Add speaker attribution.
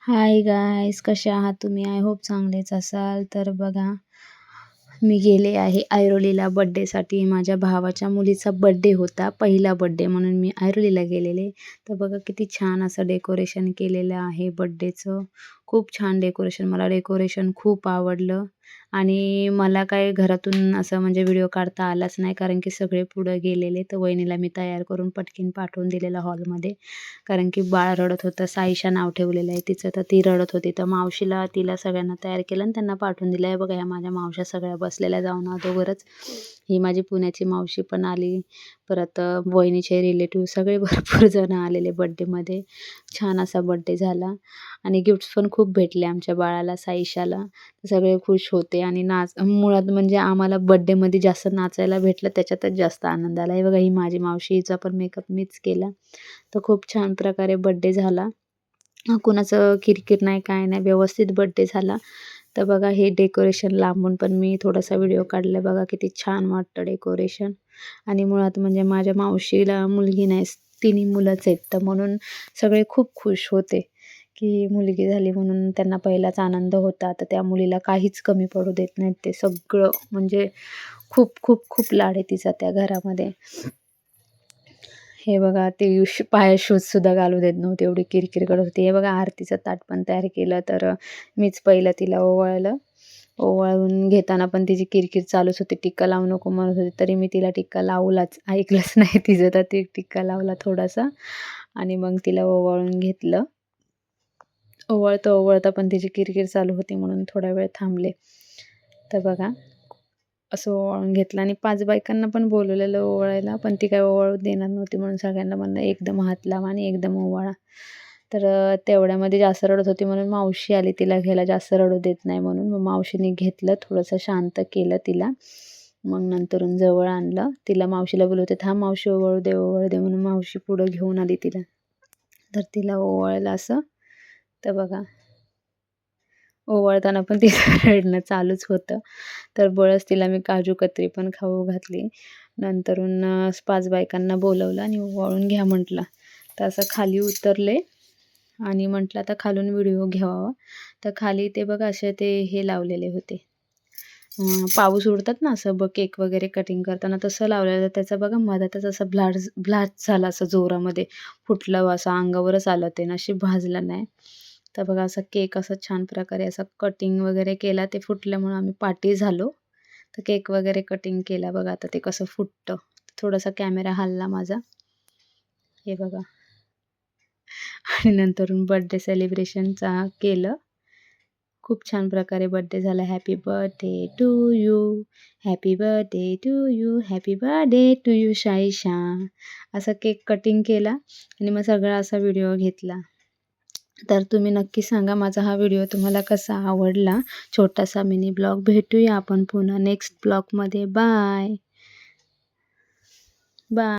Speaker 1: Hi guys, कसे आहात तुम्ही? आय होप चांगलेच असाल. तर बघा, मी गेले आहे ऐरोलीला बड्डेसाठी. माझ्या भावाच्या मुलीचा बड्डे होता, पहिला बड्डे म्हणून मी ऐरोलीला गेलेले. तर बघा किती छान असं डेकोरेशन केलेलं आहे बड्डेचं. खूप छान डेकोरेशन, मला डेकोरेशन खूप आवडलं. आणि मला काय घरातून असं म्हणजे व्हिडिओ काढता आलाच नाही, कारण की सगळे पुढं गेलेले. तर वहिनीला मी तयार करून पटकीन पाठवून दिलेलं हॉलमध्ये, कारण की बाळ रडत होतं. साईशा नाव ठेवलेलं आहे तिचं, तर ती रडत होती. तर मावशीला तिला सगळ्यांना तयार केलं आणि त्यांना पाठवून दिलं आहे. बघा ह्या माझ्या मावश्या सगळ्या बसलेल्या जाऊन अगोदरच. ही माझी पुण्याची मावशी पण आली. परत वहिनीचे रिलेटिव्ह सगळे भरपूर जण आलेले बड्डेमध्ये. छान असा बड्डे झाला आणि गिफ्ट्स पण खूप भेटले आमच्या बाळाला, साईशाला. सगळे खुश होते आणि मुळात म्हणजे आम्हाला बड्डेमध्ये जास्त नाचायला भेटलं, त्याच्यातच जास्त आनंद आला. हे बघा, ही माझी मावशी, हिचा पण मेकअप मीच केला. तर खूप छान प्रकारे बड्डे झाला. कुणाचं किरकिर नाही, काय नाही, व्यवस्थित बड्डे झाला. तर बघा, हे डेकोरेशन लांबून पण मी थोडासा व्हिडिओ काढला. बघा किती छान वाटतं डेकोरेशन. आणि मुळात म्हणजे माझ्या मावशीला मुलगी नाही, तिन्ही मुलंच आहेत. तर म्हणून सगळे खूप खुश होते की मुलगी झाली म्हणून. त्यांना पहिलाच आनंद होता. तर त्या मुलीला काहीच कमी पडू देत नाहीत ते. सगळं म्हणजे खूप खूप खूप लाड आहे तिचा त्या घरामध्ये. हे बघा, ते पायात शूजसुद्धा घालू देत नव्हते, एवढी किरकिर करत होती. हे बघा, आरतीचं ताट पण तयार केलं. तर मीच पहिलं तिला ओवाळलं. ओवाळून घेताना पण तिची किरकिर चालूच होती, टिक्का लावू नको म्हणत होती. तरी मी तिला टिक्का लावलाच, ऐकलंच नाही तिचं. तर ती टिक्का लावला थोडासा आणि मग तिला ओवाळून घेतलं. ओवाळता पण तिची किरकिर चालू होती, म्हणून थोडा वेळ थांबले. तर बघा, असं ओवाळून घेतलं आणि 5 बायकांना पण बोलवलेलं ओवाळायला, पण ती काय ओवाळू देणार नव्हती, म्हणून सगळ्यांना म्हणलं एकदम हात लावा आणि एकदम ओवाळा. तर तेवढ्यामध्ये जास्त रडत होती म्हणून मावशी आली तिला घ्यायला, जास्त रडू देत नाही म्हणून. मग मावशीने घेतलं, थोडंसं शांत केलं तिला. मग नंतरून जवळ आणलं तिला. मावशीला बोलवते, थांब मावशी, ओवाळू दे, ओवाळू दे म्हणून. मावशी पुढं घेऊन आली तिला. तर तिला ओवाळलं असं. तर बघा, ओवाळताना पण तिचं रडणं चालूच होतं. तर बळच तिला मी काजू कतरी पण खाऊ घातली. नंतरून 5 बायकांना बोलवलं आणि ओवाळून घ्या म्हटलं. तर असं खाली उतरले आणि म्हटलं आता खालून व्हिडिओ घ्यावा. तर खाली ते बघा असे ते हे लावलेले होते, पाऊस उडतात ना असं, केक वगैरे कटिंग करताना तसं लावलेलं. त्याचा बघा मधातच असं ब्लास्ट झाला, असं जोरामध्ये फुटलं, असं अंगावरच आलं ते, नशीब भाजलं नाही. तर बघा, असा केक असा छान प्रकारे असा कटिंग वगैरे केला. ते फुटल्यामुळं आम्ही पाठी झालो. तर केक वगैरे कटिंग केला. बघा आता ते कसं फुटतं. थोडासा कॅमेरा हलला माझा. हे बघा. आणि नंतरून बर्थडे सेलिब्रेशनचा केलं. खूप छान प्रकारे बर्थडे झाला. Happy birthday to you, happy birthday to you, happy birthday to you Saisha. असा केक कटिंग केला आणि मग सगळा असा व्हिडिओ घेतला. तर तुम्ही नक्की सांगा माझा हा व्हिडिओ तुम्हाला कसा आवडला. छोटासा मिनी ब्लॉग. भेटूया आपण पुन्हा नेक्स्ट ब्लॉगमध्ये. Bye bye.